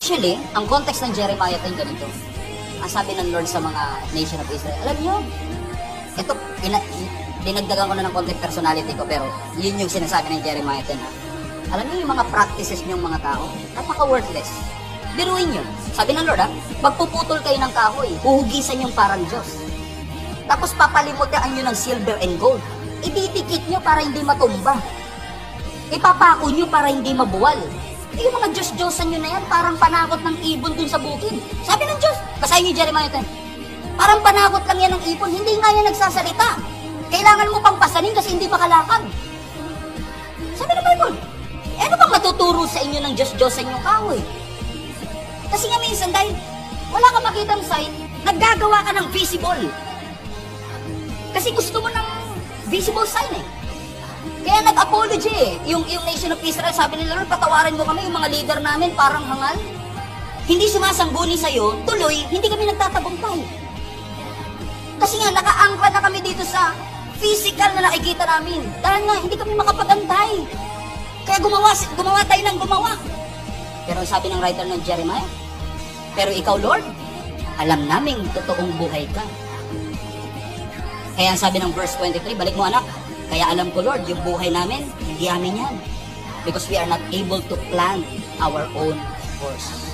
Actually, ang context ng Jeremiah 10 ganito. Ang sabi ng Lord sa mga nation of Israel, alam nyo, ito, dinagdagan ko na ng konti personality ko, pero yun yung sinasabi ng Jeremiah 10. Alam niyo yung mga practices niyong mga tao, napaka-worthless. Biruin nyo. Sabi ng Lord, magpuputol kayo ng kahoy, huhugisan yung parang Diyos. Tapos papalimutaan nyo ng silver and gold. Ididikit nyo para hindi matumba. Ipapako nyo para hindi mabuwal. Yung mga Diyos-Diyosan nyo na yan, parang panakot ng ibon dun sa bukid. Sabi ng Diyos, basahin nyo Jeremiah 10, parang panakot lang yan ng ibon, hindi nga yan nagsasalita. Kailangan mo pang pasanin kasi hindi makalakad. Sabi ng Bible, ano bang matuturo sa inyo ng Diyos-Diyosan yung kahoy? Kasi nga minsan, dahil wala ka makitang sign, naggagawa ka ng visible. Kasi gusto mo ng visible sign eh. Kaya nag-apology eh. Yung nation of Israel, sabi nila, Lord, patawarin mo kami, yung mga leader namin parang hangal. Hindi sumasangguni sa'yo, tuloy, hindi kami nagtatagumpay. Kasi nga, nakaangkla na kami dito sa physical na nakikita namin. Dahil nga, hindi kami makapagantay. Kaya gumawa tayo ng gumawa. Pero sabi ng writer ng Jeremiah, pero ikaw, Lord, alam naming totoong buhay ka. Kaya sabi ng verse 23, balik mo anak, kaya alam ko, Lord, yung buhay namin, hindi amin yan. Because we are not able to plan our own course.